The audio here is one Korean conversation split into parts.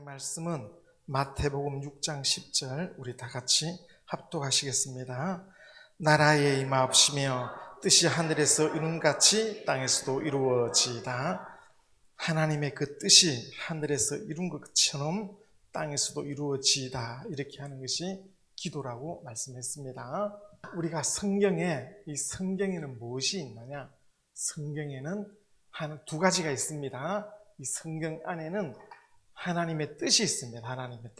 말씀은 마태복음 6장 10절 우리 다 같이 합독하시겠습니다. 나라에 임하옵시며 뜻이 하늘에서 이룬같이 땅에서도 이루어지이다. 하나님의 그 뜻이 하늘에서 이룬 것처럼 땅에서도 이루어지이다. 이렇게 하는 것이 기도라고 말씀했습니다. 우리가 이 성경에는 무엇이 있느냐? 성경에는 두 가지가 있습니다. 이 성경 안에는 하나님의 뜻이 있습니다. 하나님의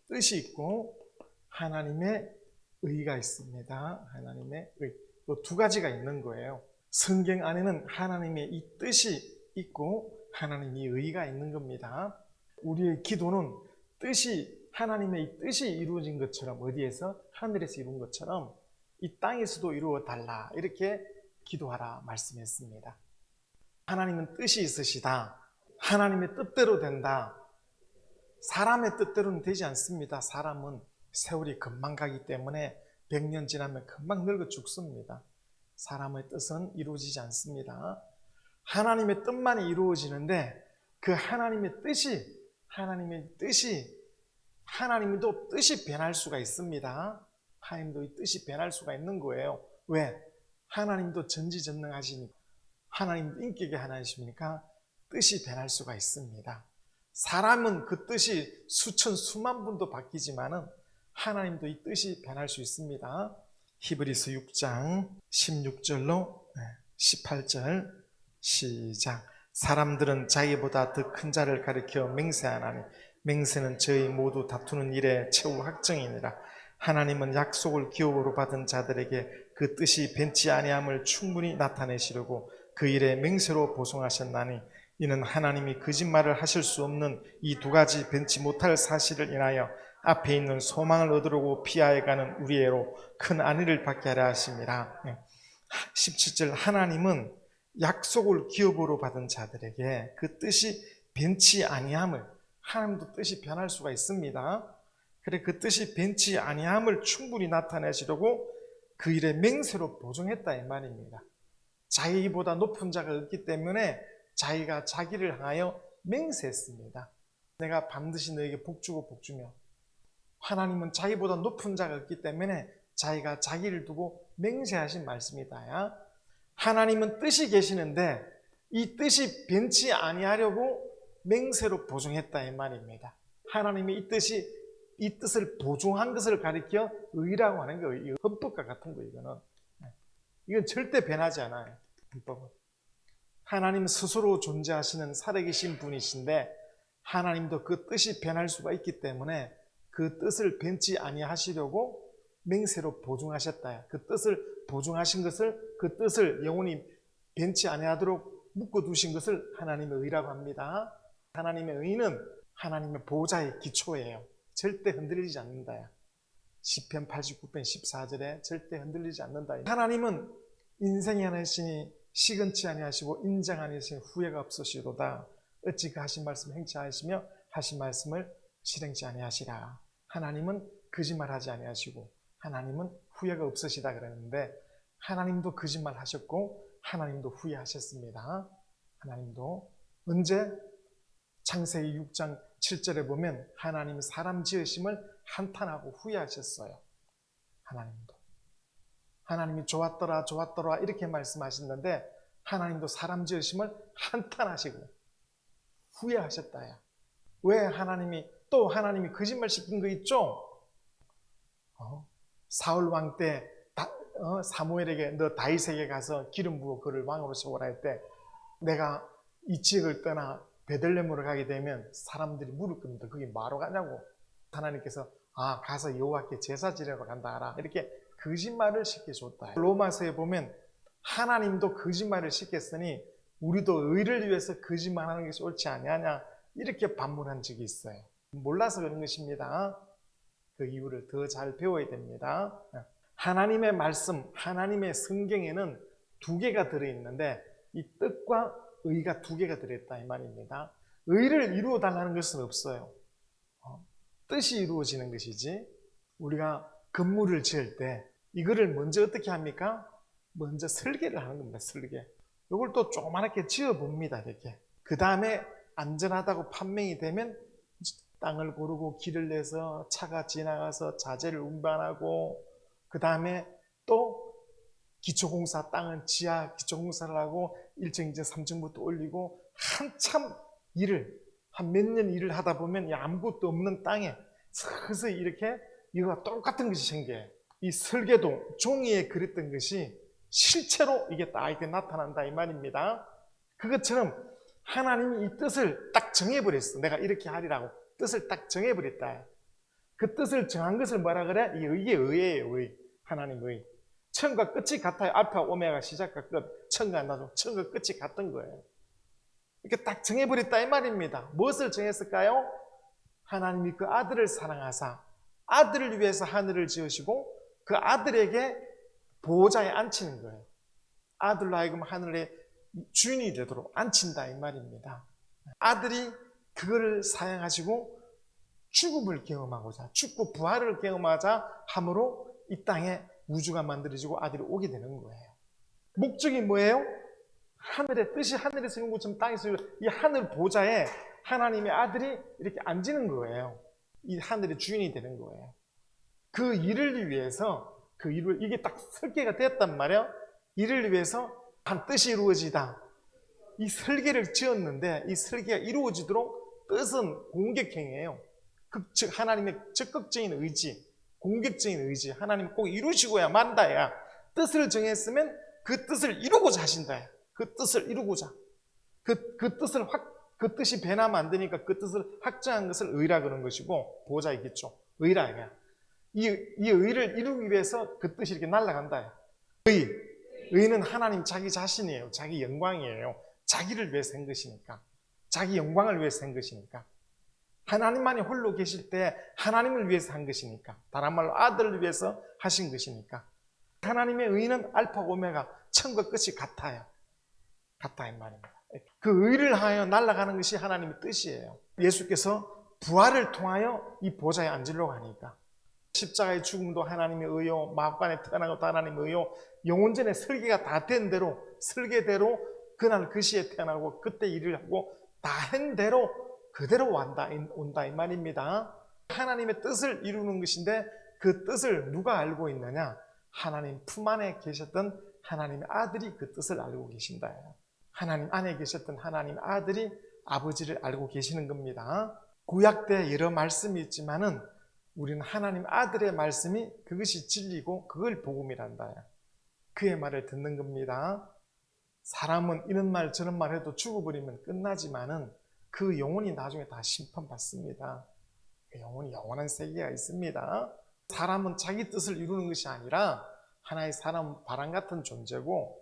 뜻이 있고 하나님의 의가 있습니다. 하나님의 의. 두 가지가 있는 거예요. 성경 안에는 하나님의 이 뜻이 있고 하나님의 의가 있는 겁니다. 우리의 기도는 하나님의 이 뜻이 이루어진 것처럼, 어디에서? 하늘에서 이룬 것처럼 이 땅에서도 이루어 달라, 이렇게 기도하라 말씀했습니다. 하나님은 뜻이 있으시다. 하나님의 뜻대로 된다. 사람의 뜻대로는 되지 않습니다. 사람은 세월이 금방 가기 때문에 100년 지나면 금방 늙어 죽습니다. 사람의 뜻은 이루어지지 않습니다. 하나님의 뜻만이 이루어지는데 그 하나님의 뜻이 하나님도 뜻이 변할 수가 있습니다. 하나님도 이 뜻이 변할 수가 있는 거예요. 왜? 하나님도 전지전능하시니까, 하나님도 인격의 하나님이시니까 뜻이 변할 수가 있습니다. 사람은 그 뜻이 수천 수만 분도 바뀌지만은 하나님도 이 뜻이 변할 수 있습니다. 히브리서 6장 16절로 18절 시작. 사람들은 자기보다 더 큰 자를 가리켜 맹세하나니 맹세는 저희 모두 다투는 일의 최후 확정이니라. 하나님은 약속을 기업으로 받은 자들에게 그 뜻이 변치 아니함을 충분히 나타내시려고 그 일에 맹세로 보송하셨나니 이는 하나님이 거짓말을 하실 수 없는 이 두 가지 변치 못할 사실을 인하여 앞에 있는 소망을 얻으려고 피하여가는 우리애로 큰 안위를 받게 하려 하심이라. 17절. 하나님은 약속을 기업으로 받은 자들에게 그 뜻이 변치 아니함을, 하나님도 뜻이 변할 수가 있습니다. 그래, 그 뜻이 변치 아니함을 충분히 나타내시려고 그 일에 맹세로 보증했다 이 말입니다. 자기보다 높은 자가 없기 때문에 자기가 자기를 향하여 맹세했습니다. 내가 반드시 너에게 복주고 복주며. 하나님은 자기보다 높은 자가 없기 때문에 자기가 자기를 두고 맹세하신 말씀이다. 하나님은 뜻이 계시는데 이 뜻이 변치 아니하려고 맹세로 보증했다 이 말입니다. 하나님이 이 뜻을 보증한 것을 가리켜 의라고 하는 거예요. 헌법과 같은 거예요. 이건 절대 변하지 않아요. 헌법은. 하나님 스스로 존재하시는 살아계신 분이신데 하나님도 그 뜻이 변할 수가 있기 때문에 그 뜻을 변치 아니하시려고 맹세로 보증하셨다. 그 뜻을 보증하신 것을, 그 뜻을 영원히 변치 아니하도록 묶어두신 것을 하나님의 의라고 합니다. 하나님의 의는 하나님의 보호자의 기초예요. 절대 흔들리지 않는다. 시편 89편 14절에 절대 흔들리지 않는다. 하나님은 인생이 하나시니 시건치 아니하시고 인정 아니하시니 후회가 없으시도다. 어찌 그 하신 말씀 행치 아니하시며 하신 말씀을 실행치 아니하시라. 하나님은 거짓말하지 아니하시고 하나님은 후회가 없으시다 그랬는데 하나님도 거짓말 하셨고 하나님도 후회하셨습니다. 하나님도 언제? 창세기 6장 7절에 보면 하나님 사람 지으심을 한탄하고 후회하셨어요. 하나님도. 하나님이 좋았더라 좋았더라 이렇게 말씀하셨는데 하나님도 사람 지으심을 한탄하시고 후회하셨다야. 왜? 하나님이 거짓말 시킨 거 있죠? 사울 왕 때 사무엘에게 너 다윗에게 가서 기름 부어 그를 왕으로 세우라 할 때 내가 이 지역을 떠나 베들레헴으로 가게 되면 사람들이 물을 겁니다. 거기 뭐하러 가냐고. 하나님께서 가서 여호와께 제사 지내러 간다 하라. 이렇게 거짓말을 시켜줬다. 로마서에 보면 하나님도 거짓말을 시켰으니 우리도 의를 위해서 거짓말하는 것이 옳지 아니하냐 이렇게 반문한 적이 있어요. 몰라서 그런 것입니다. 그 이유를 더 잘 배워야 됩니다. 하나님의 말씀, 하나님의 성경에는 두 개가 들어있는데 이 뜻과 의가 두 개가 들어있다 이 말입니다. 의를 이루어 달라는 것은 없어요. 뜻이 이루어지는 것이지. 우리가 건물을 지을 때 이거를 먼저 어떻게 합니까? 먼저 설계를 하는 겁니다. 설계. 이걸 또 조그맣게 지어봅니다. 이렇게. 그 다음에 안전하다고 판명이 되면 땅을 고르고 길을 내서 차가 지나가서 자재를 운반하고, 그 다음에 또 기초공사 땅은 지하 기초공사를 하고 1층, 2층, 3층부터 올리고 한참 일을 한 몇 년 일을 하다 보면 아무것도 없는 땅에 서서히 이렇게 이거가 똑같은 것이 생겨요. 이 설계도 종이에 그렸던 것이 실제로 이게 딱 이렇게 나타난다 이 말입니다. 그것처럼 하나님이 이 뜻을 딱 정해버렸어. 내가 이렇게 하리라고 뜻을 딱 정해버렸다. 그 뜻을 정한 것을 뭐라 그래? 이게 의예요. 의. 하나님의. 처음과 끝이 같아요. 알파 오메가 시작과 끝. 처음과 나중 처음과 끝이 같은 거예요. 이렇게 딱 정해버렸다 이 말입니다. 무엇을 정했을까요? 하나님이 그 아들을 사랑하사 아들을 위해서 하늘을 지으시고 그 아들에게 보호자에 앉히는 거예요. 아들로 하여금 하늘의 주인이 되도록 앉힌다 이 말입니다. 아들이 그거를 사용하시고 죽음을 경험하고자, 죽고 부활을 경험하자 함으로 이 땅에 우주가 만들어지고 아들이 오게 되는 거예요. 목적이 뭐예요? 하늘의 뜻이 하늘에서 이룬 것처럼 땅에서 이 하늘 보좌에 하나님의 아들이 이렇게 앉는 거예요. 이 하늘의 주인이 되는 거예요. 그 일을 위해서, 이게 딱 설계가 되었단 말이에요. 이를 위해서 한 뜻이 이루어지다. 이 설계를 지었는데 이 설계가 이루어지도록 뜻은 공격행위예요. 즉 하나님의 적극적인 의지, 공격적인 의지, 하나님 꼭 이루시고야 만다야. 뜻을 정했으면 그 뜻을 이루고자 하신다야. 그 뜻을 이루고자. 그 뜻이 변하면 안 되니까 그 뜻을 확정한 것을 의라 그런 것이고, 보호자이겠죠. 의라 이게. 이 의를 이루기 위해서 그 뜻이 이렇게 날아간다. 의는 하나님 자기 자신이에요. 자기 영광이에요. 자기를 위해서 한 것이니까. 자기 영광을 위해서 한 것이니까. 하나님만이 홀로 계실 때 하나님을 위해서 한 것이니까. 다른 말로 아들을 위해서 하신 것이니까. 하나님의 의는 알파 오메가 처음과 끝이 같아요. 같다 이 말입니다. 그 의를 하여 날아가는 것이 하나님의 뜻이에요. 예수께서 부활을 통하여 이 보좌에 앉으려고 하니까. 십자가의 죽음도 하나님의 의요, 마음간에 태어난 것도 하나님의 의요, 영혼전에 설계가 다 된 대로, 설계대로 그날 그 시에 태어나고 그때 일을 하고 다 한 대로 그대로 온다 이 말입니다. 하나님의 뜻을 이루는 것인데 그 뜻을 누가 알고 있느냐? 하나님 품 안에 계셨던 하나님의 아들이 그 뜻을 알고 계신다. 하나님 안에 계셨던 하나님 아들이 아버지를 알고 계시는 겁니다. 구약 때 여러 말씀이 있지만은 우리는 하나님 아들의 말씀이 그것이 진리고 그걸 복음이란다. 그의 말을 듣는 겁니다. 사람은 이런 말 저런 말 해도 죽어버리면 끝나지만은 그 영혼이 나중에 다 심판받습니다. 그 영혼이 영원한 세계가 있습니다. 사람은 자기 뜻을 이루는 것이 아니라 하나의 사람은 바람 같은 존재고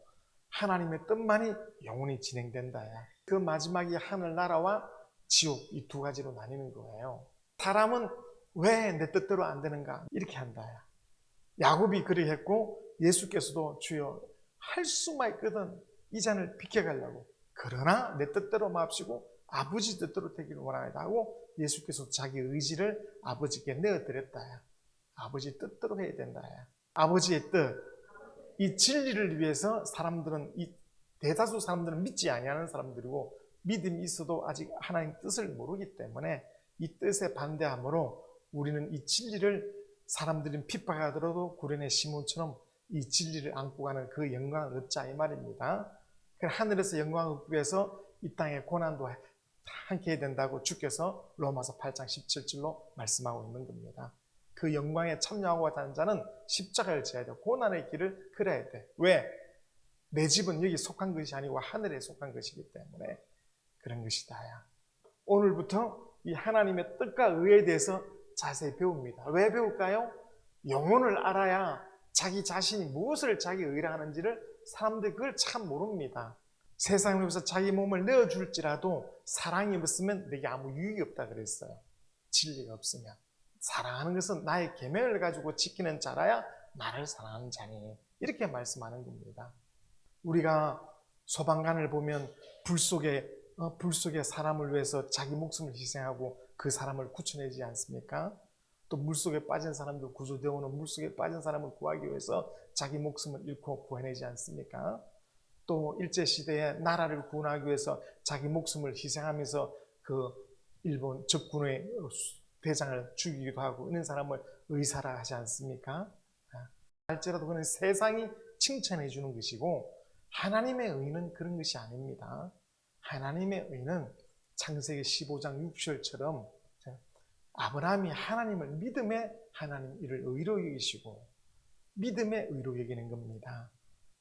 하나님의 뜻만이 영원히 진행된다. 그 마지막이 하늘나라와 지옥 이 두 가지로 나뉘는 거예요. 사람은 왜 내 뜻대로 안 되는가 이렇게 한다. 야곱이 그렇게 했고 예수께서도 주여 할 수만 있거든 이 잔을 비켜가려고. 그러나 내 뜻대로 마옵시고 아버지 뜻대로 되기를 원하다 하고 예수께서 자기 의지를 아버지께 내어드렸다. 아버지 뜻대로 해야 된다. 아버지의 뜻, 이 진리를 위해서 사람들은, 이 대다수 사람들은 믿지 아니하는 사람들이고 믿음이 있어도 아직 하나님 뜻을 모르기 때문에 이 뜻에 반대함으로 우리는 이 진리를 사람들이 핍박하더라도 구련의 시몬처럼 이 진리를 안고 가는 그 영광을 얻자 이 말입니다. 하늘에서 영광을 얻기 위해서 이 땅의 고난도 함께 해야 된다고 주께서 로마서 8장 17절로 말씀하고 있는 겁니다. 그 영광에 참여하고자 하는 자는 십자가를 져야 돼. 고난의 길을 걸어야 돼. 왜? 내 집은 여기 속한 것이 아니고 하늘에 속한 것이기 때문에 그런 것이다. 오늘부터 이 하나님의 뜻과 의에 대해서 자세히 배웁니다. 왜 배울까요? 영혼을 알아야 자기 자신이 무엇을 자기 의라 하는지를 사람들이 그걸 참 모릅니다. 세상을 위해서 자기 몸을 내어줄지라도 사랑이 없으면 내게 아무 유익이 없다 그랬어요. 진리가 없으면. 사랑하는 것은 나의 계명을 가지고 지키는 자라야 나를 사랑하는 자니 이렇게 말씀하는 겁니다. 우리가 소방관을 보면 불 속에 사람을 위해서 자기 목숨을 희생하고 그 사람을 구출해내지 않습니까? 또 물속에 빠진 사람들 구조되어오는 물속에 빠진 사람을 구하기 위해서 자기 목숨을 잃고 구해내지 않습니까? 또 일제시대에 나라를 구원하기 위해서 자기 목숨을 희생하면서 그 일본 적군의 대장을 죽이기도 하고 이런 사람을 의사라 하지 않습니까? 할지라도 그는 세상이 칭찬해 주는 것이고 하나님의 의는 그런 것이 아닙니다. 하나님의 의는 창세기 15장 6절처럼 아브라함이 하나님을 믿음의 하나님 이를 의로 여기시고 믿음의 의로 여기는 겁니다.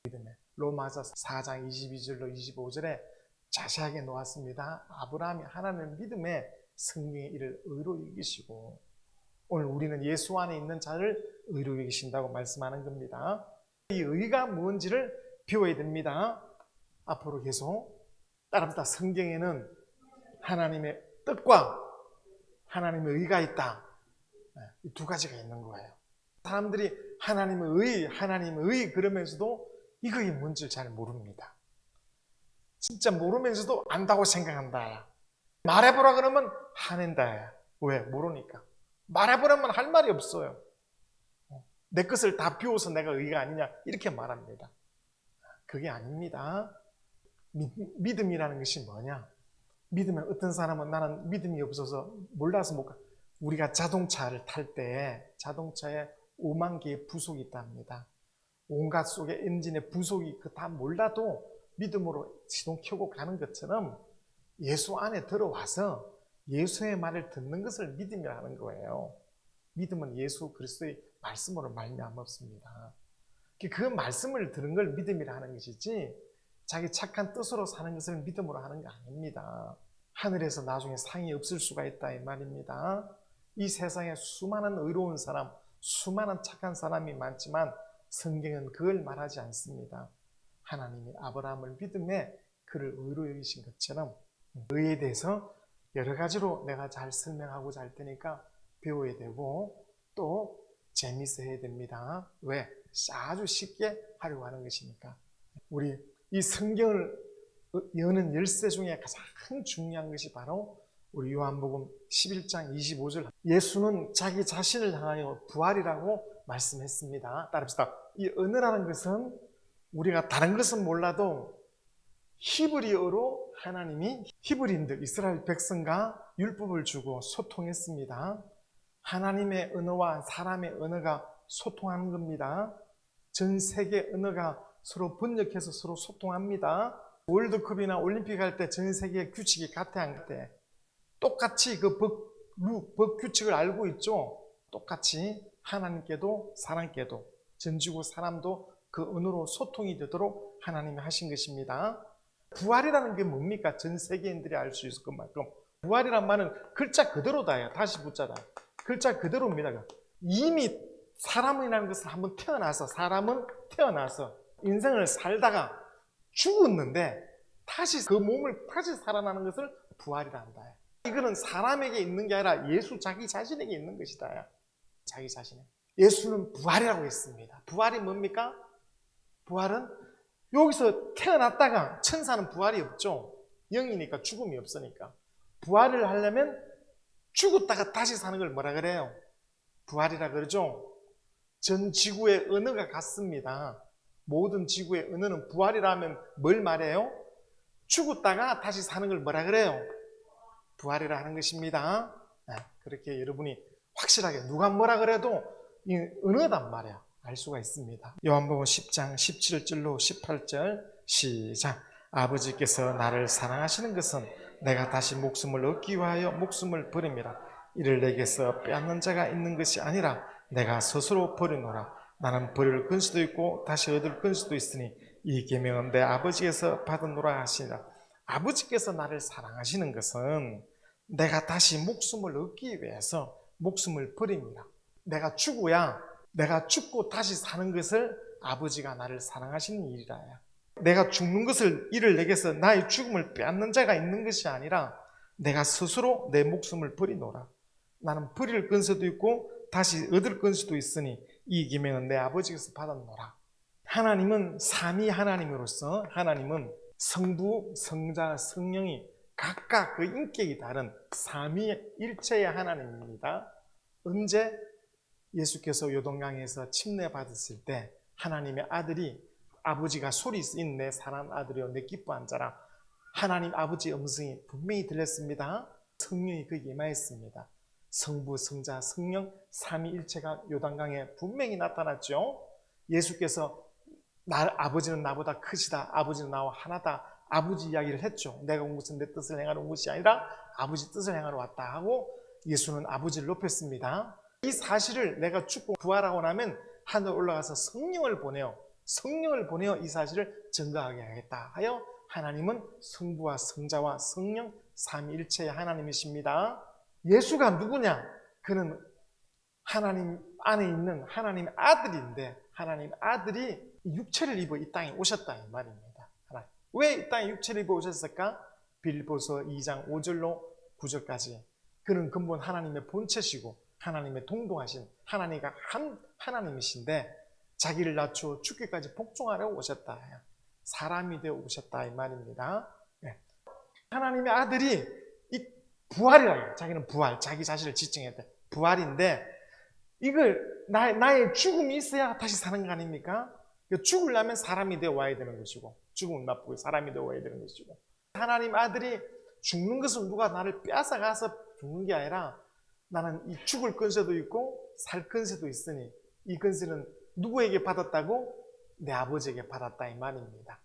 믿음의. 로마서 4장 22절로 25절에 자세하게 놓았습니다. 아브라함이 하나님을 믿음의 성령의 이를 의로 여기시고 오늘 우리는 예수 안에 있는 자를 의로 여기신다고 말씀하는 겁니다. 이 의가 뭔지를 배워야 됩니다. 앞으로 계속 따라붙다 성경에는 하나님의 뜻과 하나님의 의가 있다. 이 두 가지가 있는 거예요. 사람들이 하나님의 의 그러면서도 이거이 뭔지 잘 모릅니다. 진짜 모르면서도 안다고 생각한다. 말해보라 그러면 화낸다. 왜? 모르니까. 말해보라면 할 말이 없어요. 내 것을 다 비워서 내가 의가 아니냐 이렇게 말합니다. 그게 아닙니다. 믿음이라는 것이 뭐냐? 믿으면 어떤 사람은 나는 믿음이 없어서 몰라서 못 가. 우리가 자동차를 탈 때 자동차에 5만 개의 부속이 있답니다. 온갖 속에 엔진의 부속이 다 몰라도 믿음으로 시동 켜고 가는 것처럼 예수 안에 들어와서 예수의 말을 듣는 것을 믿음이라 하는 거예요. 믿음은 예수 그리스도의 말씀으로 말미암았습니다. 그 말씀을 들은 걸 믿음이라 하는 것이지 자기 착한 뜻으로 사는 것을 믿음으로 하는 게 아닙니다. 하늘에서 나중에 상이 없을 수가 있다 이 말입니다. 이 세상에 수많은 의로운 사람, 수많은 착한 사람이 많지만 성경은 그걸 말하지 않습니다. 하나님이 아브라함을 믿음에 그를 의로 여기신 것처럼 의에 대해서 여러 가지로 내가 잘 설명하고자 할 테니까 배워야 되고 또 재미있어 해야 됩니다. 왜? 아주 쉽게 하려고 하는 것이니까. 우리 이 성경을 여는 열쇠 중에 가장 중요한 것이 바로 우리 요한복음 11장 25절 예수는 자기 자신을 향하여 부활이라고 말씀했습니다. 따릅시다. 이 언어라는 것은 우리가 다른 것은 몰라도 히브리어로 하나님이 히브리인들 이스라엘 백성과 율법을 주고 소통했습니다. 하나님의 언어와 사람의 언어가 소통하는 겁니다. 전 세계 언어가 서로 번역해서 서로 소통합니다. 월드컵이나 올림픽 할 때 전 세계 규칙이 같아 안 같아? 똑같이 그 법 규칙을 알고 있죠. 똑같이 하나님께도 사람께도 전지구 사람도 그 언어로 소통이 되도록 하나님이 하신 것입니다. 부활이라는 게 뭡니까? 전 세계인들이 알 수 있을 것만큼 부활이란 말은 글자 그대로다요. 다시 붙자다. 글자 그대로입니다. 이미 사람이라는 것을 한번 사람은 태어나서 인생을 살다가 죽었는데 다시 그 몸을 다시 살아나는 것을 부활이라 한다. 이거는 사람에게 있는 게 아니라 예수 자기 자신에게 있는 것이다. 자기 자신에. 예수는 부활이라고 했습니다. 부활이 뭡니까? 부활은 여기서 태어났다가 천사는 부활이 없죠. 영이니까 죽음이 없으니까. 부활을 하려면 죽었다가 다시 사는 걸 뭐라 그래요? 부활이라 그러죠. 전 지구의 언어가 같습니다. 모든 지구의 언어는 부활이라 하면 뭘 말해요? 죽었다가 다시 사는 걸 뭐라 그래요? 부활이라 하는 것입니다. 그렇게 여러분이 확실하게 누가 뭐라 그래도 이 언어단 말이야. 알 수가 있습니다. 요한복음 10장 17절로 18절 시작. 아버지께서 나를 사랑하시는 것은 내가 다시 목숨을 얻기 위하여 목숨을 버림이라. 이를 내게서 빼앗는 자가 있는 것이 아니라 내가 스스로 버리노라. 나는 버릴 근수도 있고 다시 얻을 근수도 있으니 이 계명은 내 아버지께서 받으노라 하시니라. 아버지께서 나를 사랑하시는 것은 내가 다시 목숨을 얻기 위해서 목숨을 버립니다. 내가 죽고 다시 사는 것을 아버지가 나를 사랑하시는 일이라. 내가 죽는 것을 이를 내게서 나의 죽음을 빼앗는 자가 있는 것이 아니라 내가 스스로 내 목숨을 버리노라. 나는 버릴 근수도 있고 다시 얻을 근수도 있으니 이 계명은 내 아버지께서 받았노라. 하나님은 삼위 하나님으로서 하나님은 성부, 성자, 성령이 각각 그 인격이 다른 삼위일체의 하나님입니다. 언제 예수께서 요동강에서 침례 받았을 때 하나님의 아들이 아버지가 소리 쓰인 내 사랑하는 아들이여 내 기뻐한 자라. 하나님 아버지의 음성이 분명히 들렸습니다. 성령이 거기에 임하였습니다. 성부, 성자, 성령 삼위일체가 요단강에 분명히 나타났죠. 예수께서 아버지는 나보다 크시다, 아버지는 나와 하나다, 아버지 이야기를 했죠. 내가 온 것은 내 뜻을 행하러 온 것이 아니라 아버지 뜻을 행하러 왔다 하고 예수는 아버지를 높였습니다. 이 사실을 내가 죽고 부활하고 나면 하늘 올라가서 성령을 보내어 이 사실을 증거하게 하겠다 하여 하나님은 성부와 성자와 성령 삼위일체의 하나님이십니다. 예수가 누구냐? 그는 하나님 안에 있는 하나님의 아들인데 하나님 아들이 육체를 입어 이 땅에 오셨다 이 말입니다. 왜 이 땅에 육체를 입어 오셨을까? 빌립보서 2장 5절로 9절까지 그는 근본 하나님의 본체시고 하나님의 동동하신 하나님과 한 하나님이신데 자기를 낮추어 죽기까지 복종하려고 오셨다. 사람이 되어 오셨다 이 말입니다. 하나님의 아들이 이 부활이라요. 자기는 부활, 자기 자신을 지칭했대. 부활인데 이걸 나의 죽음이 있어야 다시 사는 거 아닙니까? 죽으려면 사람이 되어 와야 되는 것이고 죽음을 맛보고 사람이 되어 와야 되는 것이고 하나님 아들이 죽는 것은 누가 나를 빼앗아가서 죽는 게 아니라 나는 이 죽을 근세도 있고 살 근세도 있으니 이 근세는 누구에게 받았다고? 내 아버지에게 받았다 이 말입니다.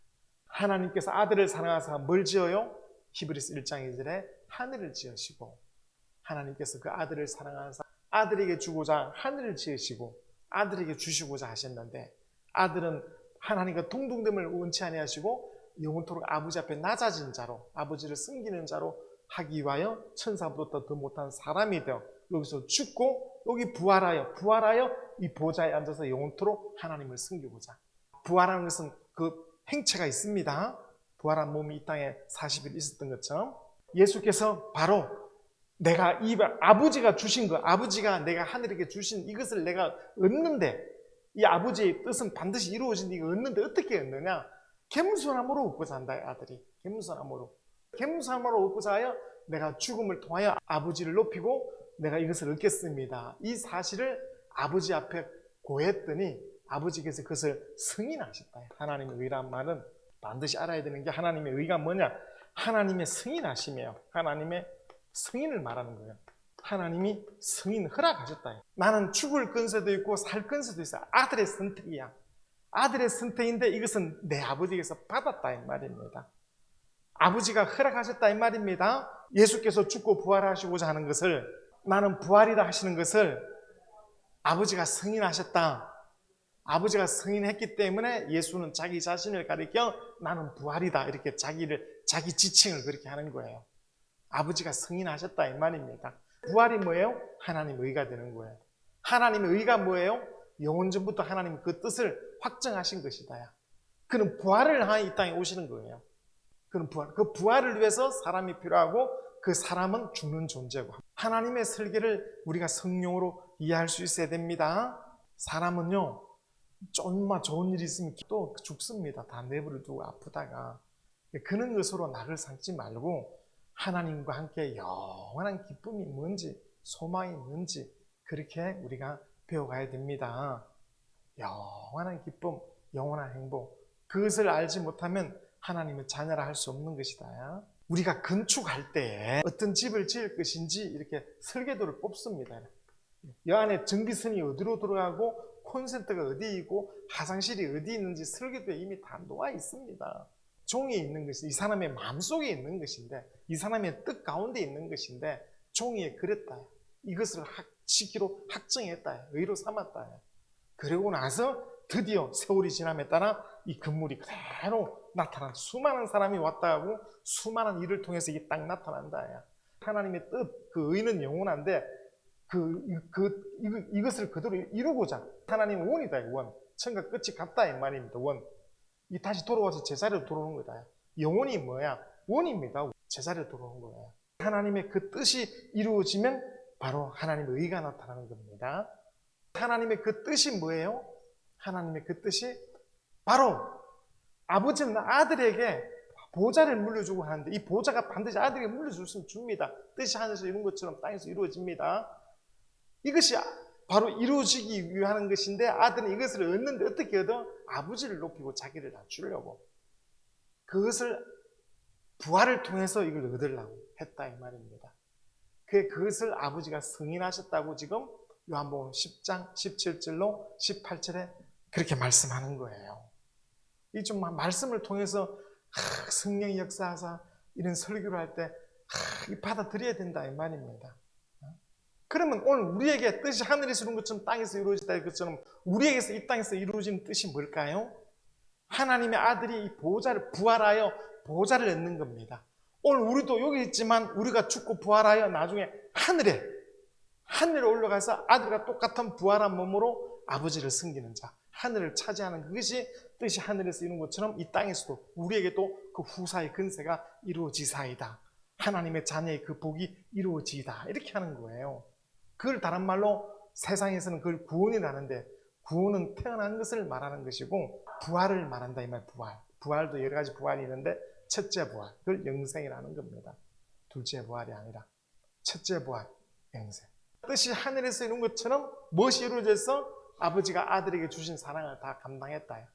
하나님께서 아들을 사랑하사 뭘 지어요? 히브리서 1장 2절에 하늘을 지으시고 하나님께서 그 아들을 사랑하사 아들에게 주고자 하늘을 지으시고 아들에게 주시고자 하셨는데 아들은 하나님과 동등됨을 원치 아니하시고 영원토록 아버지 앞에 낮아진 자로 아버지를 섬기는 자로 하기 위하여 천사보다 더 못한 사람이 되어 여기서 죽고 여기 부활하여 이 보좌에 앉아서 영원토록 하나님을 섬기고자. 부활하는 것은 그 행체가 있습니다. 부활한 몸이 이 땅에 40일 있었던 것처럼 예수께서 바로 내가 이 아버지가 주신 것, 아버지가 내가 하늘에게 주신 이것을 내가 얻는데 이 아버지의 뜻은 반드시 이루어진다. 이거 얻는데 어떻게 얻느냐? 겸손함으로 얻고자 한다. 아들이 겸손함으로 얻고자 하여 내가 죽음을 통하여 아버지를 높이고 내가 이것을 얻겠습니다. 이 사실을 아버지 앞에 고했더니 아버지께서 그것을 승인하셨다. 하나님의 의란 말은 반드시 알아야 되는 게 하나님의 의가 뭐냐? 하나님의 승인하심이에요. 하나님의 승인을 말하는 거예요. 하나님이 승인 허락하셨다. 나는 죽을 근세도 있고 살 근세도 있어. 아들의 선택이야. 아들의 선택인데 이것은 내 아버지께서 받았다 이 말입니다. 아버지가 허락하셨다 이 말입니다. 예수께서 죽고 부활하시고자 하는 것을 나는 부활이다 하시는 것을 아버지가 승인하셨다. 아버지가 승인했기 때문에 예수는 자기 자신을 가리켜 나는 부활이다 이렇게 자기 지칭을 그렇게 하는 거예요. 아버지가 승인하셨다 이 말입니다. 부활이 뭐예요? 하나님의 의가 되는 거예요. 하나님의 의가 뭐예요? 영원전부터 하나님 그 뜻을 확정하신 것이다. 그는 부활을 하여 이 땅에 오시는 거예요. 그는 그 부활을 위해서 사람이 필요하고 그 사람은 죽는 존재고 하나님의 설계를 우리가 성령으로 이해할 수 있어야 됩니다. 사람은요 좀만 좋은 일이 있으면 또 죽습니다. 다 내버려 두고 아프다가 그런 것으로 낙을 삼지 말고 하나님과 함께 영원한 기쁨이 뭔지 소망이 뭔지 그렇게 우리가 배워가야 됩니다. 영원한 기쁨, 영원한 행복 그것을 알지 못하면 하나님의 자녀라 할 수 없는 것이다. 우리가 건축할 때 어떤 집을 지을 것인지 이렇게 설계도를 뽑습니다. 이 안에 전기선이 어디로 들어가고 콘센트가 어디 있고 화장실이 어디 있는지 설계도에 이미 다 놓아 있습니다. 종이에 있는 것이 이 사람의 마음속에 있는 것인데 이 사람의 뜻 가운데 있는 것인데 종이에 그랬다. 이것을 시기로 확정했다. 의로 삼았다. 그러고 나서 드디어 세월이 지남에 따라 이 건물이 그대로 나타난 수많은 사람이 왔다 하고 수많은 일을 통해서 이게 딱 나타난다. 하나님의 뜻, 그 의는 영원한데 이것을 그대로 이루고자 하나님의 원이다. 원. 천과 끝이 같다 이 말입니다. 원. 이 다시 돌아와서 제자리로 돌아오는 거다. 영혼이 뭐야? 원입니다. 제자리로 돌아오는 거예요. 하나님의 그 뜻이 이루어지면 바로 하나님의 의가 나타나는 겁니다. 하나님의 그 뜻이 뭐예요? 하나님의 그 뜻이 바로 아버지는 아들에게 보좌를 물려주고 하는데 이 보좌가 반드시 아들에게 물려줬으면 줍니다. 뜻이 하늘에서 이룬 것처럼 땅에서 이루어집니다. 이것이 바로 이루어지기 위한 것인데 아들은 이것을 얻는데 어떻게 얻어? 아버지를 높이고 자기를 낮추려고. 그것을 부활을 통해서 이걸 얻으려고 했다 이 말입니다. 그것을 아버지가 승인하셨다고 지금 요한복음 10장 17절로 18절에 그렇게 말씀하는 거예요. 이 좀 말씀을 통해서 성령이 역사하사 이런 설교를 할 때 받아들여야 된다 이 말입니다. 그러면 오늘 우리에게 뜻이 하늘에서 이룬 것처럼 땅에서 이루어지다 것처럼 우리에게서 이 땅에서 이루어지는 뜻이 뭘까요? 하나님의 아들이 이 보호자를 부활하여 보호자를 얻는 겁니다. 오늘 우리도 여기 있지만 우리가 죽고 부활하여 나중에 하늘에 올라가서 아들과 똑같은 부활한 몸으로 아버지를 섬기는 자, 하늘을 차지하는 그것이 뜻이 하늘에서 이룬 것처럼 이 땅에서도 우리에게도 그 후사의 근세가 이루어지사이다. 하나님의 자녀의 그 복이 이루어지이다. 이렇게 하는 거예요. 그걸 다른 말로 세상에서는 그걸 구원이라는데 구원은 태어난 것을 말하는 것이고 부활을 말한다 이 말. 부활도 여러 가지 부활이 있는데 첫째 부활, 그걸 영생이라는 겁니다. 둘째 부활이 아니라 첫째 부활, 영생. 뜻이 하늘에서 이룬 것처럼 무엇이 이루어져서 아버지가 아들에게 주신 사랑을 다 감당했다.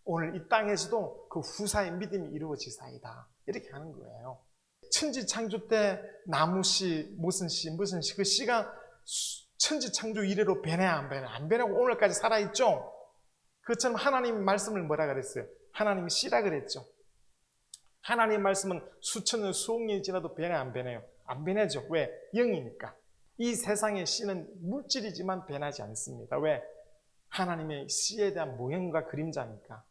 오늘 이 땅에서도 그 후사의 믿음이 이루어지사이다. 이렇게 하는 거예요. 천지 창조 때 나무씨, 무슨 씨, 그 씨가 천지 창조 이래로 변해야 안 변해? 안 변하고 오늘까지 살아있죠? 그것처럼 하나님 말씀을 뭐라 그랬어요? 하나님이 씨라 그랬죠. 하나님 말씀은 수천 년, 수억 년이 지나도 변해 안 변해요? 안 변하죠. 왜? 영이니까. 이 세상의 씨는 물질이지만 변하지 않습니다. 왜? 하나님의 씨에 대한 모형과 그림자니까.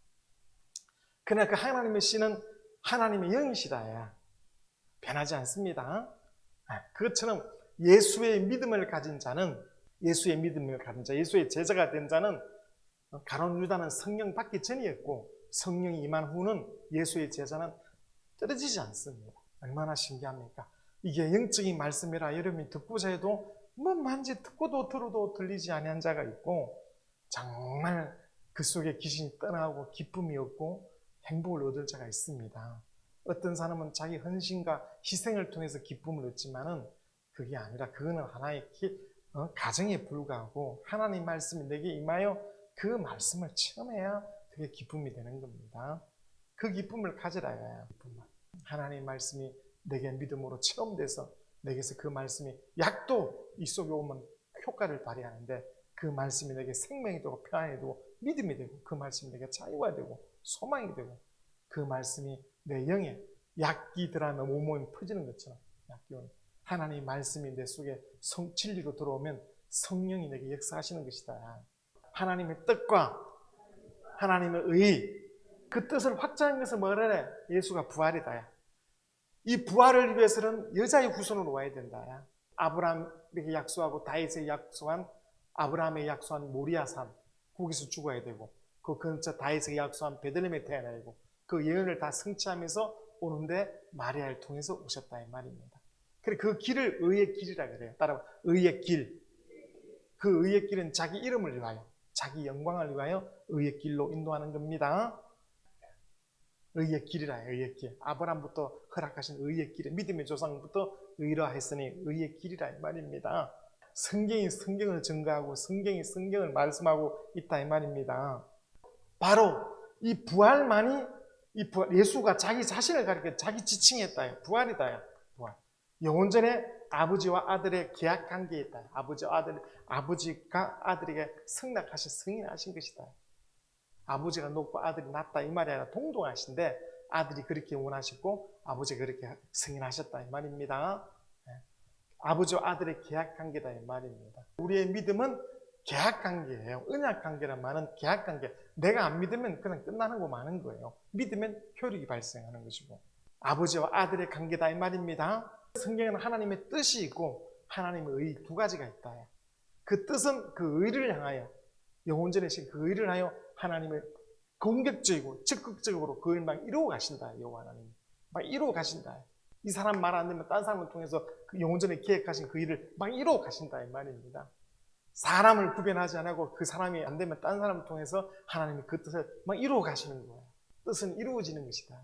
그러나 그 하나님의 씨는 하나님의 영이시다. 변하지 않습니다. 그것처럼 예수의 믿음을 가진 자는 예수의 제자가 된 자는 가룟 유다는 성령 받기 전이었고 성령이 임한 후는 예수의 제자는 떨어지지 않습니다. 얼마나 신기합니까? 이게 영적인 말씀이라 여러분이 듣고자 해도 만지 듣고도 들어도 들리지 아니한 자가 있고 정말 그 속에 귀신이 떠나고 기쁨이 없고 행복을 얻을 자가 있습니다. 어떤 사람은 자기 헌신과 희생을 통해서 기쁨을 얻지만은 그게 아니라 그거는 하나의 가정에 불과하고 하나님 말씀이 내게 임하여 그 말씀을 체험해야 그게 기쁨이 되는 겁니다. 그 기쁨을 가지라 해야 하나님 말씀이 내게 믿음으로 체험돼서 내게서 그 말씀이 약도 이 속에 오면 효과를 발휘하는데 그 말씀이 내게 생명이 되고 평안이 되고 믿음이 되고 그 말씀이 내게 자유가 되고 소망이 되고 그 말씀이 내 영에 약이 들어가면 온몸이 퍼지는 것처럼 약이 오는 하나님의 말씀이 내 속에 진리로 들어오면 성령이 내게 역사하시는 것이다. 하나님의 뜻과 하나님의 의, 그 뜻을 확장한 것을 뭐라 해? 예수가 부활이다. 이 부활을 위해서는 여자의 후손으로 와야 된다. 아브라함에게 약속하고 다윗에게 약속한 아브라함에게 약속한 모리아산 거기서 죽어야 되고 그 근처 다윗에게 약속한 베들레헴에 태어나야 되고 그 예언을 다 성취하면서 오는데 마리아를 통해서 오셨다 이 말입니다. 그래 그 길을 의의 길이라 그래요. 따라 의의 길. 그 의의 길은 자기 이름을 위하여 자기 영광을 위하여 의의 길로 인도하는 겁니다. 의의 길이라 의의 길. 아브라함부터 허락하신 의의 길. 믿음의 조상부터 의라 했으니 의의 길이라 이 말입니다. 성경이 성경을 증거하고 성경이 성경을 말씀하고 있다 이 말입니다. 바로 이 부활만이 예수가 자기 자신을 가리켜 자기 지칭했다. 부활이다. 부활. 영원전에 아버지와 아들의 계약 관계에 있다. 아버지가 아들에게 승낙하신 승인하신 것이다. 아버지가 높고 아들이 낮다 이 말이 아니라 동등하신데 아들이 그렇게 원하셨고 아버지가 그렇게 승인하셨다 이 말입니다. 아버지와 아들의 계약 관계다 이 말입니다. 우리의 믿음은 계약 관계예요. 언약 관계란 말은 계약 관계. 내가 안 믿으면 그냥 끝나는 거 많은 거예요. 믿으면 효력이 발생하는 것이고 아버지와 아들의 관계다 이 말입니다. 성경에는 하나님의 뜻이 있고 하나님의 의 두 가지가 있다. 그 뜻은 그 의를 향하여 영혼전에신 그 의를 하여 하나님을 공격적이고 적극적으로 그 일을 막 이루어 가신다. 여호와 하나님 막 이루어 가신다. 이 사람 말 안 되면 딴 사람을 통해서 그 영혼전에 계획하신 그 일을 막 이루어 가신다 이 말입니다. 사람을 구별하지 않고 그 사람이 안 되면 딴 사람을 통해서 하나님이 그 뜻을 막 이루어 가시는 거예요. 뜻은 이루어지는 것이다.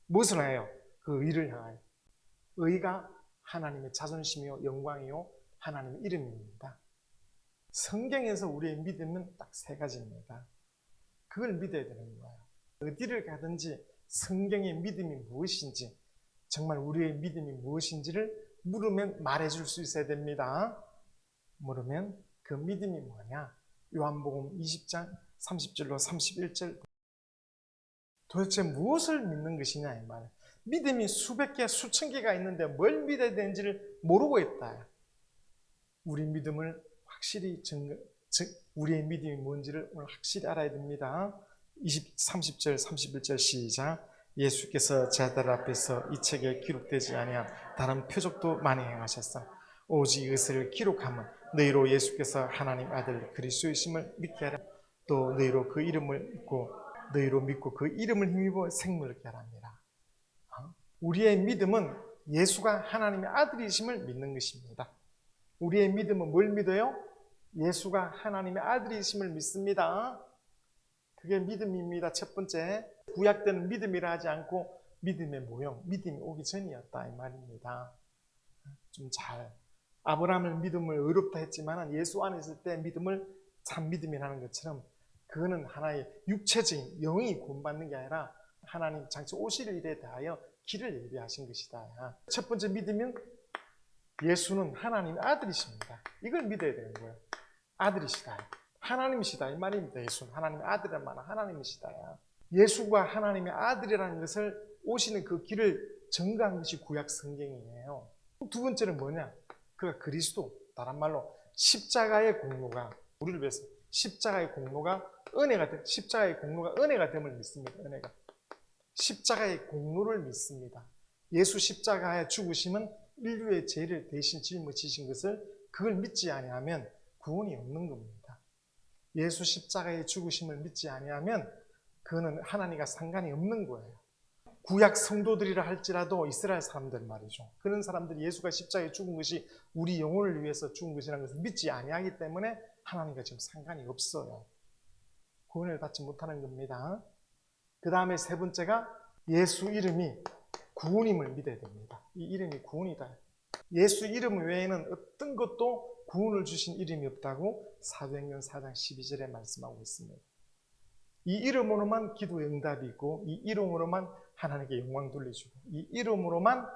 무엇을 해요? 그 의를 향하여. 의가 하나님의 자존심이요 영광이요 하나님의 이름입니다. 성경에서 우리의 믿음은 딱 세 가지입니다. 그걸 믿어야 되는 거예요. 어디를 가든지 성경의 믿음이 무엇인지, 정말 우리의 믿음이 무엇인지를 물으면 말해줄 수 있어야 됩니다. 물으면 그 믿음이 뭐냐? 요한복음 20장 30절로 31절. 도대체 무엇을 믿는 것이냐 이 말이에요. 믿음이 수백 개, 수천 개가 있는데 뭘 믿어야 되는지를 모르고 있다. 우리 믿음을 확실히 우리의 믿음이 뭔지를 오늘 확실히 알아야 됩니다. 30절, 31절 시작. 예수께서 제자들 앞에서 이 책에 기록되지 아니한 다른 표적도 많이 행하셨어. 오직 이것을 기록하면 너희로 예수께서 하나님 아들 그리스도이심을 믿게 하라. 또 너희로 그 이름을 믿고 그 이름을 힘입어 생명을 얻게 하랍니다. 우리의 믿음은 예수가 하나님의 아들이심을 믿는 것입니다. 우리의 믿음은 뭘 믿어요? 예수가 하나님의 아들이심을 믿습니다. 그게 믿음입니다. 첫 번째, 구약 때는 믿음이라 하지 않고 믿음의 모형, 믿음이 오기 전이었다 이 말입니다. 아브라함을 믿음을 어렵다 했지만 예수 안에 있을 때 믿음을 참 믿음이라는 것처럼 그거는 하나의 육체적인 영이 구원받는 게 아니라 하나님 장차 오실 일에 대하여 길을 예비하신 것이다. 첫 번째 믿음은 예수는 하나님의 아들이십니다. 이걸 믿어야 되는 거예요. 아들이시다. 하나님이시다 이 말입니다. 예수는 하나님의 아들이란 말은 하나님이시다. 예수가 하나님의 아들이라는 것을 오시는 그 길을 증거한 것이 구약 성경이에요. 두 번째는 뭐냐? 그가 그리스도, 다른 말로 십자가의 공로가 우리를 위해서 십자가의 공로가 은혜가 됨을 믿습니다. 은혜가. 십자가의 공로를 믿습니다. 예수 십자가의 죽으심은 인류의 죄를 대신 짊어지신 것을 그걸 믿지 아니하면 구원이 없는 겁니다. 예수 십자가의 죽으심을 믿지 아니하면 그거는 하나님과 상관이 없는 거예요. 구약 성도들이라 할지라도 이스라엘 사람들 말이죠. 그런 사람들이 예수가 십자가에 죽은 것이 우리 영혼을 위해서 죽은 것이라는 것을 믿지 아니하기 때문에 하나님과 지금 상관이 없어요. 구원을 받지 못하는 겁니다. 그 다음에 세 번째가 예수 이름이 구원임을 믿어야 됩니다. 이 이름이 구원이다. 예수 이름 외에는 어떤 것도 구원을 주신 이름이 없다고 사도행전 4장 12절에 말씀하고 있습니다. 이 이름으로만 기도의 응답이 있고 이 이름으로만 하나님께 영광 돌려주고 이 이름으로만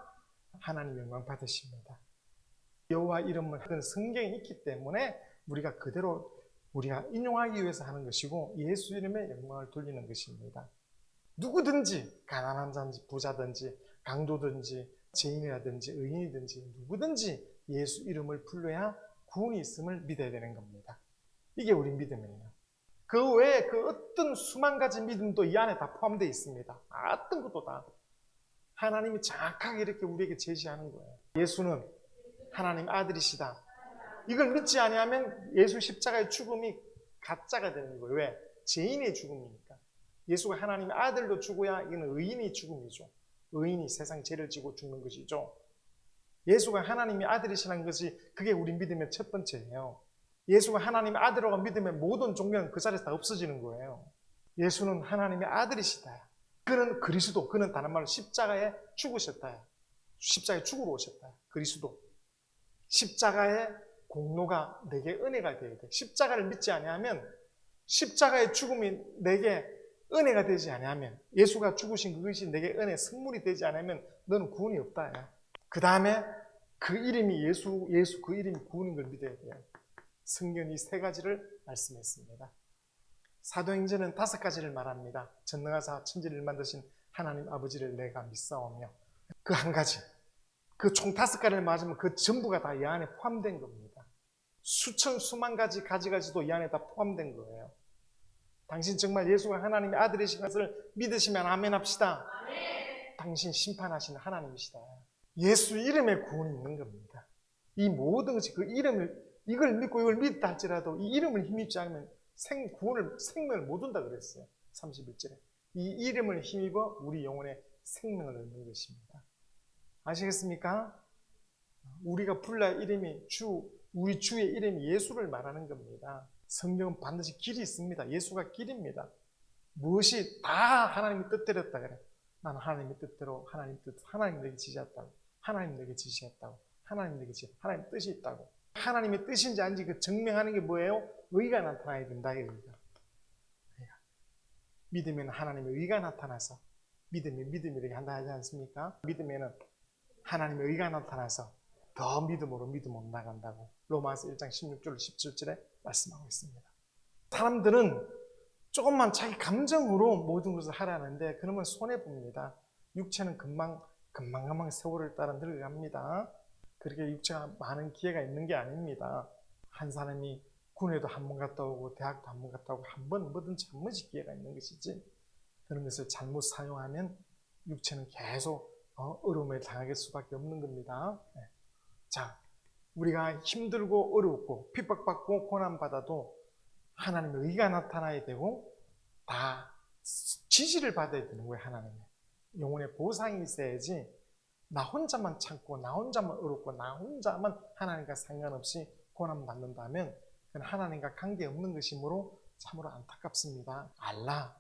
하나님 영광 받으십니다. 여호와 이름은 그런 성경이 있기 때문에 우리가 그대로 우리가 인용하기 위해서 하는 것이고 예수 이름에 영광을 돌리는 것입니다. 누구든지 가난한 자든지 부자든지 강도든지 죄인이라든지 의인이든지 누구든지 예수 이름을 불러야 구원이 있음을 믿어야 되는 겁니다. 이게 우리 믿음이에요. 그 외에 그 어떤 수만 가지 믿음도 이 안에 다 포함되어 있습니다. 어떤 것도 다 하나님이 정확하게 이렇게 우리에게 제시하는 거예요. 예수는 하나님 아들이시다. 이걸 믿지 아니하면 예수 십자가의 죽음이 가짜가 되는 거예요. 왜? 죄인의 죽음이니까. 예수가 하나님의 아들로 죽어야 이건 의인의 죽음이죠. 의인이 세상 죄를 지고 죽는 것이죠. 예수가 하나님의 아들이시라는 것이 그게 우리 믿음의 첫 번째예요. 예수가 하나님의 아들이라고 믿으면 모든 종교는 그 자리에서 다 없어지는 거예요. 예수는 하나님의 아들이시다. 그는 그리스도, 그는 다른 말로 십자가에 죽으셨다. 십자가에 죽으러 오셨다. 그리스도. 십자가의 공로가 내게 은혜가 되어야 돼. 십자가를 믿지 아니하면 십자가의 죽음이 내게 은혜가 되지 아니하면 예수가 죽으신 그것이 내게 은혜 성물이 되지 않으면 너는 구원이 없다. 그 다음에 그 이름이 예수 그 이름이 구원인 걸 믿어야 돼요. 성경이 이 세 가지를 말씀했습니다. 사도행전은 5가지를 말합니다. 전능하사 천지를 만드신 하나님 아버지를 내가 믿사오며 그 한 가지 그 총 5가지를 맞으면 그 전부가 다 이 안에 포함된 겁니다. 수천 수만 가지도 이 안에 다 포함된 거예요. 당신 정말 예수가 하나님의 아들이신 것을 믿으시면 아멘 합시다. 아멘. 당신 심판하시는 하나님이시다. 예수 이름에 구원이 있는 겁니다. 이 모든 것이 그 이걸 믿고 이걸 믿다 할지라도 이 이름을 힘입지 않으면 생명을 못 얻는다 그랬어요. 31절에. 이 이름을 힘입어 우리 영혼에 생명을 얻는 것입니다. 아시겠습니까? 우리가 불러야 이름이 우리 주의 이름이 예수를 말하는 겁니다. 성경은 반드시 길이 있습니다. 예수가 길입니다. 무엇이 다 하나님의 뜻대로였다 그래. 나는 하나님의 뜻대로 하나님 내게 지시했다고. 하나님 내게 뜻이 있다고. 하나님의 뜻인지 아닌지 그 증명하는 게 뭐예요? 의가 나타나야 된다. 의가. 믿으면 하나님의 의가 나타나서 믿음이라게 한다 하지 않습니까? 믿으면 하나님의 의가 나타나서 더 믿음으로 나간다고 로마서 1장 16절 17절에 말씀하고 있습니다. 사람들은 조금만 자기 감정으로 모든 것을 하라는데 그러면 손해봅니다. 육체는 금방 세월을 따라 늙어갑니다. 그렇게 육체가 많은 기회가 있는 게 아닙니다. 한 사람이 군에도 한 번 갔다 오고 대학도 한 번 갔다 오고 한 번 뭐든지 한 번씩 기회가 있는 것이지, 그런 것을 잘못 사용하면 육체는 계속 어려움에 당할 수밖에 없는 겁니다. 자, 우리가 힘들고 어렵고 핍박받고 고난받아도 하나님의 의가 나타나야 되고 다 지지를 받아야 되는 거예요. 하나님의 영혼의 보상이 있어야지 나 혼자만 참고 나 혼자만 어렵고 나 혼자만 하나님과 상관없이 고난받는다면 그건 하나님과 관계없는 것이므로 참으로 안타깝습니다. 알라,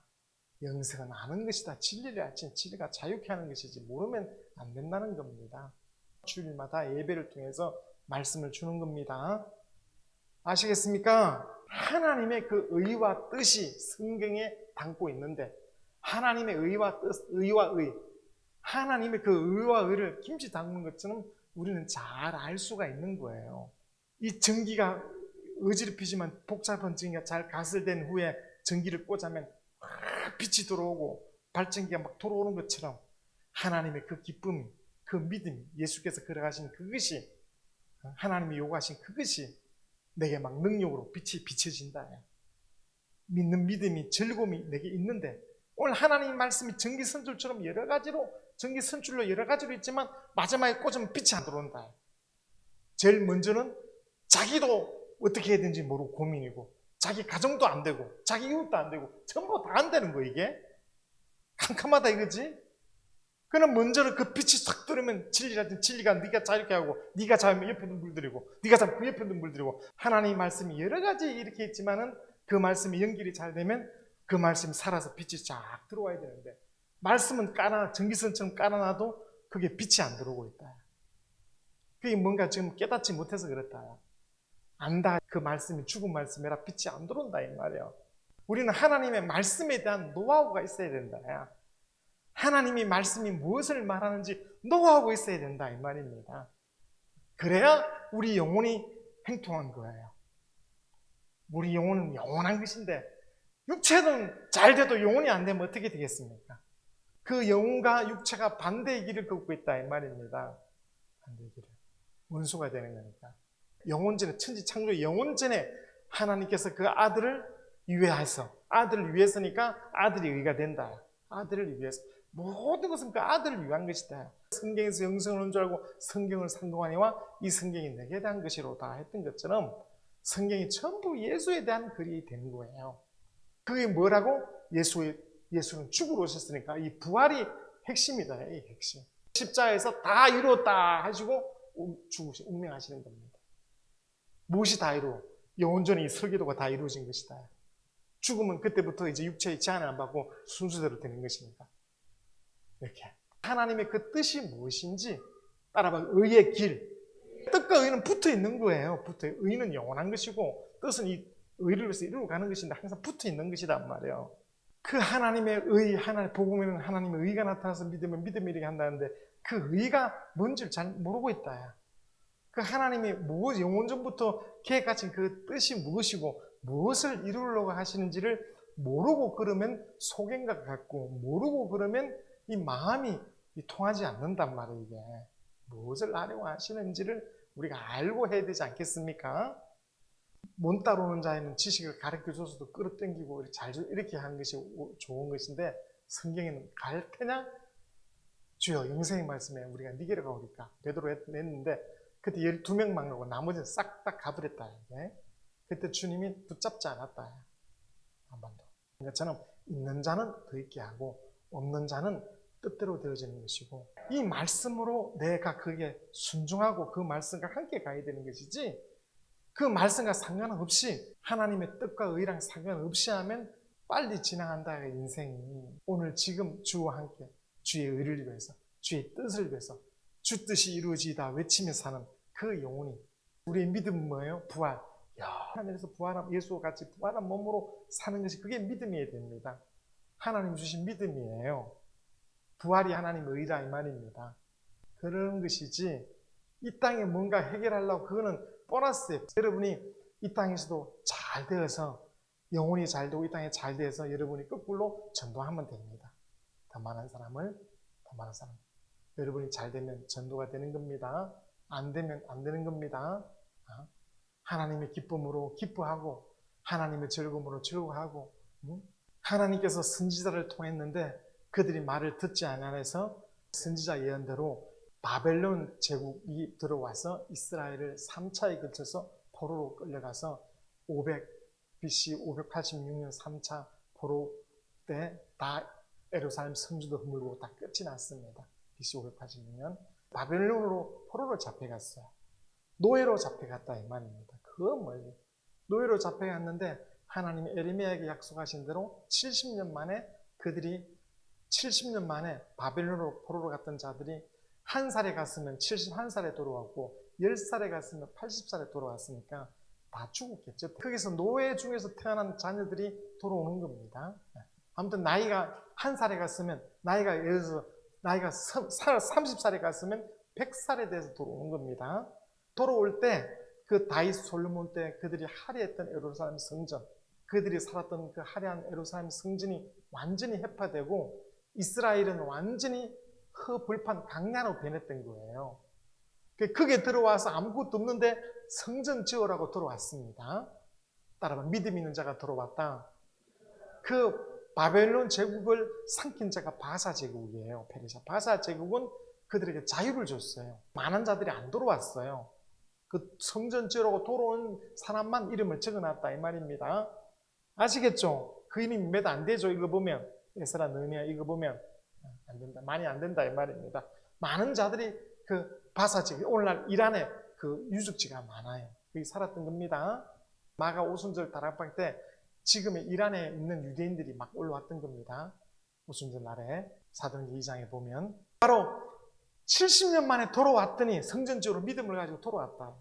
영생은 아는 것이다. 진리를 알지 진리가 자유케 하는 것이지 모르면 안 된다는 겁니다. 주일마다 예배를 통해서 말씀을 주는 겁니다. 아시겠습니까? 하나님의 그 의와 뜻이 성경에 담고 있는데 하나님의 의와 뜻, 의와 의, 하나님의 그 의와 의를 김치 담는 것처럼 우리는 잘 알 수가 있는 거예요. 이 전기가 어지럽히지만 복잡한 전기가 잘 가설된 후에 전기를 꽂으면 빛이 들어오고 발전기가 막 들어오는 것처럼 하나님의 그 기쁨, 그 믿음, 예수께서 걸어가신 그것이, 하나님이 요구하신 그것이 내게 막 능력으로 빛이 비춰진다. 믿는 믿음이, 즐거움이 내게 있는데 오늘 하나님 말씀이 전기선줄처럼 전기선줄로 여러 가지로 있지만 마지막에 꽂으면 빛이 안 들어온다. 제일 먼저는 자기도 어떻게 해야 되는지 모르고 고민이고 자기 가정도 안 되고 자기 이웃도 안 되고 전부 다 안 되는 거. 이게 캄캄하다 이거지. 그럼 먼저는 그 빛이 싹 들으면 진리가 네가 자유케 하고 네가 잡으면 옆에도 물들이고 네가 잡으면 그 옆에도 물들이고 하나님의 말씀이 여러 가지 이렇게 있지만은 그 말씀이 연결이 잘 되면 그 말씀이 살아서 빛이 쫙 들어와야 되는데 말씀은 전기선처럼 깔아놔도 그게 빛이 안 들어오고 있다. 그게 뭔가 지금 깨닫지 못해서 그렇다. 안다. 그 말씀이 죽은 말씀이라 빛이 안 들어온다 이 말이에요. 우리는 하나님의 말씀에 대한 노하우가 있어야 된다. 하나님이 말씀이 무엇을 말하는지 노하우가 있어야 된다 이 말입니다. 그래야 우리 영혼이 행통한 거예요. 우리 영혼은 영원한 것인데 육체는 잘 돼도 영혼이 안 되면 어떻게 되겠습니까? 그 영혼과 육체가 반대의 길을 걷고 있다 이 말입니다. 반대의 길을. 원수가 되는 거니까. 영혼전에, 천지창조의 영혼전에 하나님께서 그 아들을 위해서, 아들을 위해서니까 아들이 의가 된다. 아들을 위해서. 모든 것은 그 아들을 위한 것이다. 성경에서 영생을 온 줄 알고 성경을 상고하니와 이 성경이 내게 대한 것이로다 했던 것처럼 성경이 전부 예수에 대한 글이 되는 거예요. 그게 뭐라고? 예수는 죽으러 오셨으니까 이 부활이 핵심이다. 이 핵심. 십자가에서 다 이루었다 하시고 운명하시는 겁니다. 무엇이 다 이루어? 영혼전의 설계도가 다 이루어진 것이다. 죽으면 그때부터 이제 육체의 제한을 안 받고 순수대로 되는 것이니까. 이렇게 하나님의 그 뜻이 무엇인지 따라봐. 의의 길. 뜻과 의는 붙어 있는 거예요. 의는 영원한 것이고 뜻은 이 의를 위해서 이루어 가는 것인데 항상 붙어 있는 것이란 말이에요. 그 하나님의 의, 복음에는 하나님의 의가 나타나서 믿으면 믿음이 이렇게 한다는데 그 의가 뭔지를 잘 모르고 있다. 그 하나님이 영원전부터 계획하신 그 뜻이 무엇이고 무엇을 이루려고 하시는지를 모르고 그러면 속인것 같고 모르고 그러면 이 마음이 통하지 않는단 말이에요. 이게 무엇을 하려고 하시는지를 우리가 알고 해야 되지 않겠습니까? 못 따르는 자에는 지식을 가르쳐줘서도 끌어당기고 이렇게 하는 것이 좋은 것인데 성경에는 갈 테냐? 주여 영생의 말씀에 우리가 니게로 가오리까? 베드로 했는데 그때 12명 망하고 나머지는 싹 다 가버렸다. 그때 주님이 붙잡지 않았다. 한 번도. 그것처럼 있는 자는 더 있게 하고 없는 자는 뜻대로 되어지는 것이고 이 말씀으로 내가 그게 순종하고 그 말씀과 함께 가야 되는 것이지 그 말씀과 상관없이 하나님의 뜻과 의랑 상관없이 하면 빨리 지나간다. 인생이. 오늘 지금 주와 함께 주의 의를 위해서 주의 뜻을 위해서 주 뜻이 이루어지다 외치며 사는 그 영혼이 우리의 믿음은 뭐예요? 부활. 하늘에서 부활한 예수와 같이 부활한 몸으로 사는 것이 그게 믿음이어야 됩니다. 하나님 주신 믿음이에요. 부활이 하나님의 의라 이 말입니다. 그런 것이지 이 땅에 뭔가 해결하려고 그거는 보너스예요. 여러분이 이 땅에서도 잘 되어서 영혼이 잘 되고 이 땅에 잘 되어서 여러분이 거꾸로 전도하면 됩니다. 더 많은 사람. 여러분이 잘 되면 전도가 되는 겁니다. 안 되면 안 되는 겁니다. 하나님의 기쁨으로 기뻐하고 하나님의 즐거움으로 즐거워하고 하나님께서 선지자를 통했는데 그들이 말을 듣지 않아서 선지자 예언대로 바벨론 제국이 들어와서 이스라엘을 3차에 걸쳐서 포로로 끌려가서 BC 586년 3차 포로 때 다 예루살렘 성주도 허물고 다 끝이 났습니다. BC 586년 바벨론으로 포로로 잡혀갔어요. 노예로 잡혀갔다 이 말입니다. 그건 뭐예요? 노예로 잡혀갔는데 하나님이 에레미야에게 약속하신 대로 70년 만에 그들이 70년 만에 바벨론으로 포로로 갔던 자들이 1살에 갔으면 71살에 돌아왔고 10살에 갔으면 80살에 돌아왔으니까 다 죽었겠죠. 거기서 노예 중에서 태어난 자녀들이 돌아오는 겁니다. 아무튼 나이가 1살에 갔으면 나이가 예를 들어서 나이가 30살에 갔으면 100살에 대해서 돌아오는 겁니다. 돌아올 때 그 다윗 솔로몬 때 그들이 할애했던 예루살렘 성전, 그들이 살았던 그 화려한 예루살렘 성전이 완전히 해파되고 이스라엘은 완전히 흙불판 강야로 변했던 거예요. 그게 들어와서 아무것도 없는데 성전 지으라고 들어왔습니다. 따라서 믿음 있는 자가 들어왔다. 그 바벨론 제국을 삼킨 자가 바사 제국이에요. 페르시아. 바사 제국은 그들에게 자유를 줬어요. 많은 자들이 안 들어왔어요. 그 성전 지으라고 돌아온 사람만 이름을 적어놨다 이 말입니다. 아시겠죠? 그 이름이 몇 안 되죠. 이거 보면 에스라 느헤미야 이거 보면 안 된다. 많이 안 된다 이 말입니다. 많은 자들이 그 바사 지역 오늘날 이란에 그 유적지가 많아요. 거기 살았던 겁니다. 마가 오순절 다락방 때 지금의 이란에 있는 유대인들이 막 올라왔던 겁니다. 오순절 날에 사도행전 2장에 보면 바로 70년 만에 돌아왔더니 성전지으로 믿음을 가지고 돌아왔다.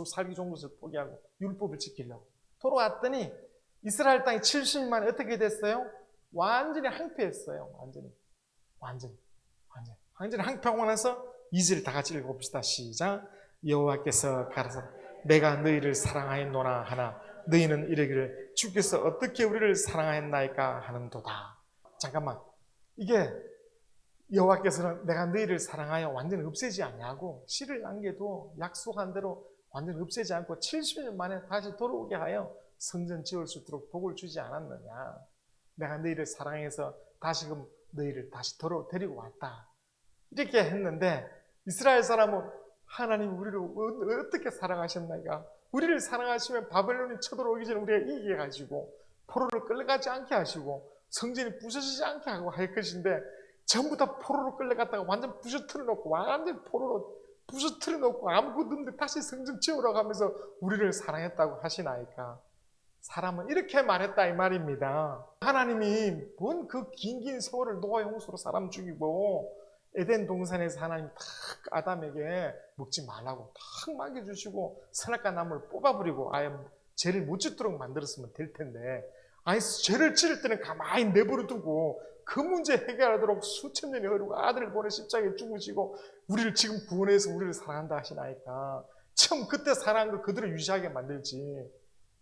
살기 좋은 것을 포기하고 율법을 지키려고 돌아왔더니 이스라엘 땅이 70년 만에 어떻게 됐어요? 완전히 항폐했어요. 완전히 항폐하고 나서 2절 다 같이 읽어봅시다. 시작. 여호와께서 가라사 내가 너희를 사랑하였노라 하나 너희는 이르기를 주께서 어떻게 우리를 사랑하였나이까 하는도다. 잠깐만, 이게 여호와께서는 내가 너희를 사랑하여 완전히 없애지 아니하고 씨를 남겨도 약속한 대로 완전히 없애지 않고 70년 만에 다시 돌아오게 하여 성전 지을 수 있도록 복을 주지 않았느냐. 내가 너희를 사랑해서 다시금 너희를 다시 데리고 왔다. 이렇게 했는데 이스라엘 사람은 하나님 우리를 어떻게 사랑하셨나이까? 우리를 사랑하시면 바벨론이 쳐들어오기 전에 우리가 이기게 가지고 포로를 끌려가지 않게 하시고 성전이 부서지지 않게 하고 할 것인데 전부 다 포로로 끌려갔다가 완전 부셔뜨려 놓고 완전 포로로 부셔뜨려 놓고 아무것도 없는데 다시 성전 지으라고 하면서 우리를 사랑했다고 하시나이까? 사람은 이렇게 말했다 이 말입니다. 하나님이 뭔 그 긴 세월을 노아의 홍수로 사람 죽이고 에덴 동산에서 하나님 탁 아담에게 먹지 말라고 탁 먹여주시고 선악과 나무를 뽑아버리고 아예 죄를 못 짓도록 만들었으면 될 텐데 아니 죄를 지을 때는 가만히 내버려 두고 그 문제 해결하도록 수천 년이 흐르고 아들을 보내 십자가에 죽으시고 우리를 지금 구원해서 우리를 사랑한다 하시나이까? 처음 그때 사랑한 거 그대로 유지하게 만들지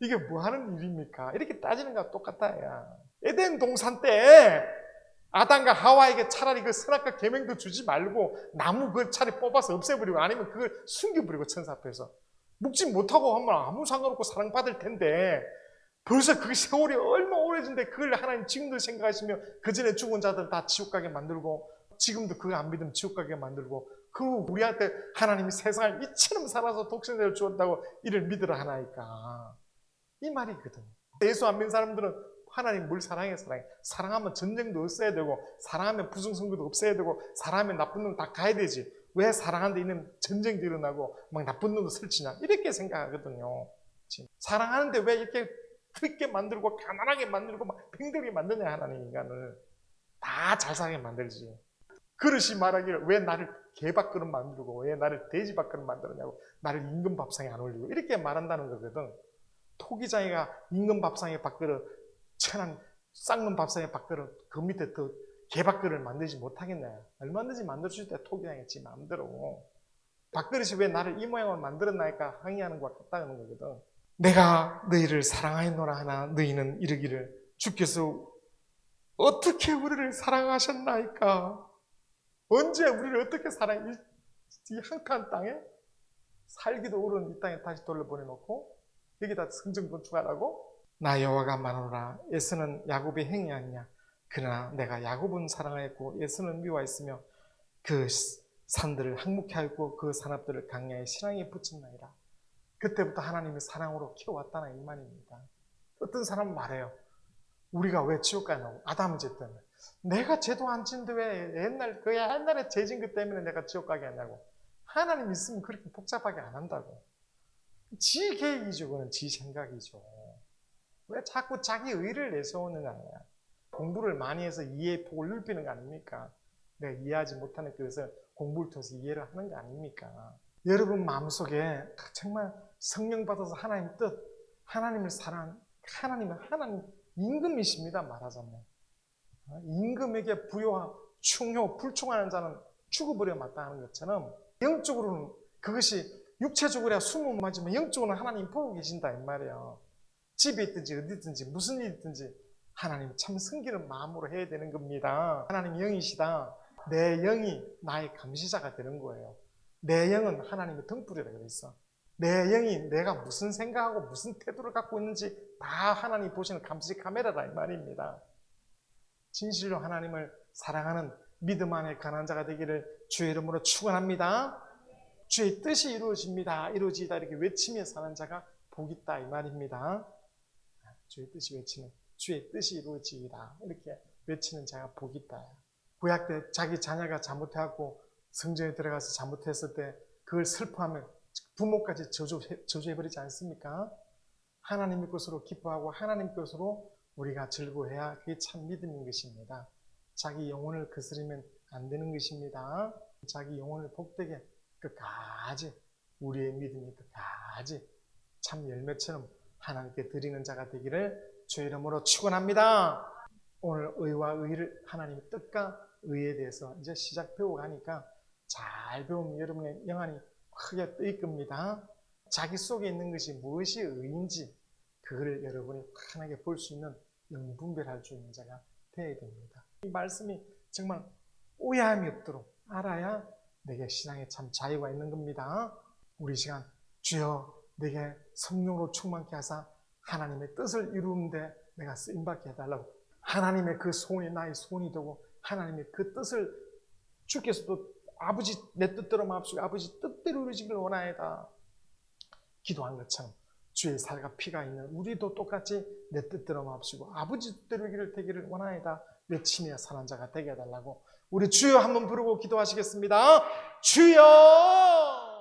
이게 뭐 하는 일입니까? 이렇게 따지는 거랑 똑같아요. 에덴 동산 때 아담과 하와에게 차라리 그 선악과 계명도 주지 말고 나무 그 차라리 뽑아서 없애버리고 아니면 그걸 숨겨버리고 천사 앞에서 묵지 못하고 하면 아무 상관없고 사랑받을 텐데 벌써 그 세월이 얼마 오래전데 그걸 하나님 지금도 생각하시며 그 전에 죽은 자들 다 지옥 가게 만들고 지금도 그거 안 믿으면 지옥 가게 만들고 그 우리한테 하나님이 세상을 이처럼 살아서 독생자를 주었다고 이를 믿으라 하나이까? 이 말이거든. 예수 안 믿는 사람들은 하나님 뭘 사랑해? 사랑하면 전쟁도 없어야 되고 사랑하면 부정선거도 없어야 되고 사랑하면 나쁜 놈 다 가야 되지. 왜 사랑하는 데 있는 전쟁도 일어나고 막 나쁜 놈도 설치냐? 이렇게 생각하거든요. 사랑하는데 왜 이렇게 뜯게 만들고 가난하게 만들고 막 병들게 만드냐 하나님 인간을. 다 잘 살게 만들지. 그릇이 말하기를 왜 나를 개밥그릇 만들고 왜 나를 돼지밥그릇 만들었냐고, 나를 임금 밥상에 안 올리고, 이렇게 말한다는 거거든. 토기장이가 임금 밥상에 밥그릇, 천한 쌍문 밥상에 밥그릇, 그 밑에 또 개밥그릇을 만들지 못하겠네. 얼마든지 만들 수 있다. 토기장이 지 마음대로. 밥그릇이 왜 나를 이 모양으로 만들었나니까 항의하는 것과 같다는 거거든. 내가 너희를 사랑하였노라 하나 너희는 이르기를 주께서 어떻게 우리를 사랑하셨나이까. 언제 우리를 어떻게 사랑해? 이 한칸 땅에 살기도 어려운 이 땅에 다시 돌려보내놓고 여기다 성전 건축하라고? 나 여호와가 말하노라. 에서는 야곱의 행위 아니냐. 그러나 내가 야곱은 사랑하였고 에서는 미워했으며 그 산들을 항목케 하였고 그 산업들을 강야의 신앙에 붙였나이다. 그때부터 하나님이 사랑으로 키워왔다는 이 말입니다. 어떤 사람은 말해요. 우리가 왜 지옥 가냐고. 아담은 죄 때문에. 내가 죄도 안 짓는데 왜 옛날에 죄 진 것 때문에 내가 지옥 가게 하냐고. 하나님 있으면 그렇게 복잡하게 안 한다고. 지 계획이죠. 그건 지 생각이죠. 왜 자꾸 자기 의를 내세우느냐. 공부를 많이 해서 이해의 폭을 넓히는 거 아닙니까? 내가 이해하지 못하는 것을 공부를 통해서 이해를 하는 거 아닙니까? 여러분 마음속에 정말 성령 받아서 하나님 뜻, 하나님을 사랑, 하나님 임금이십니다. 말하자면 임금에게 부요와 충효, 불충하는 자는 죽어버려 마땅하는 것처럼 영적으로는 그것이 육체적으로야 숨을 맞으면 영적으로는 하나님 보고 계신다 이 말이에요. 집에 있든지 어디 있든지 무슨 일이 있든지 하나님 참 섬기는 마음으로 해야 되는 겁니다. 하나님 영이시다. 내 영이 나의 감시자가 되는 거예요. 내 영은 하나님의 등불이라 그랬어. 내 영이 내가 무슨 생각하고 무슨 태도를 갖고 있는지 다 하나님 보시는 감시 카메라다 이 말입니다. 진실로 하나님을 사랑하는 믿음 안에 강한 자가 되기를 주의 이름으로 축원합니다. 주의 뜻이 이루어집니다. 이루어지다 이렇게 외치며 사는 자가 복 있다 이 말입니다. 주의 뜻이 외치는 주의 뜻이 이루어지이다 이렇게 외치는 자가 복 있다. 구약 때 자기 자녀가 잘못해갖고 성전에 들어가서 잘못했을 때 그걸 슬퍼하면 부모까지 저주해버리지 않습니까? 하나님의 것으로 기뻐하고 하나님 것으로 우리가 즐거워해야 그게 참 믿음인 것입니다. 자기 영혼을 거스르면 안 되는 것입니다. 자기 영혼을 복되게 끝까지 우리의 믿음이 끝까지 참 열매처럼 하나님께 드리는 자가 되기를 주의 이름으로 축원합니다. 오늘 의와 의를 하나님의 뜻과 의에 대해서 이제 시작 배워가니까 잘 배우면 여러분의 영안이 크게 뜨일 겁니다. 자기 속에 있는 것이 무엇이 의인지 그걸 여러분이 환하게 볼 수 있는 영분별할 수 있는 자가 되어야 됩니다. 이 말씀이 정말 오해함이 없도록 알아야 내게 신앙에 참 자유가 있는 겁니다. 우리 시간 주여 내게 성령으로 충만케 하사 하나님의 뜻을 이루는데 내가 쓰임받게 해달라고 하나님의 그 소원이 나의 소원이 되고 하나님의 그 뜻을 주께서도 아버지 내 뜻대로 마옵시고 아버지 뜻대로 이루어지기를 원하이다 기도한 것처럼 주의 살과 피가 있는 우리도 똑같이 내 뜻대로 마옵시고 아버지 뜻대로 되기를 원하이다 외치며 사는 자가 되게 해달라고 우리 주여 한번 부르고 기도하시겠습니다. 주여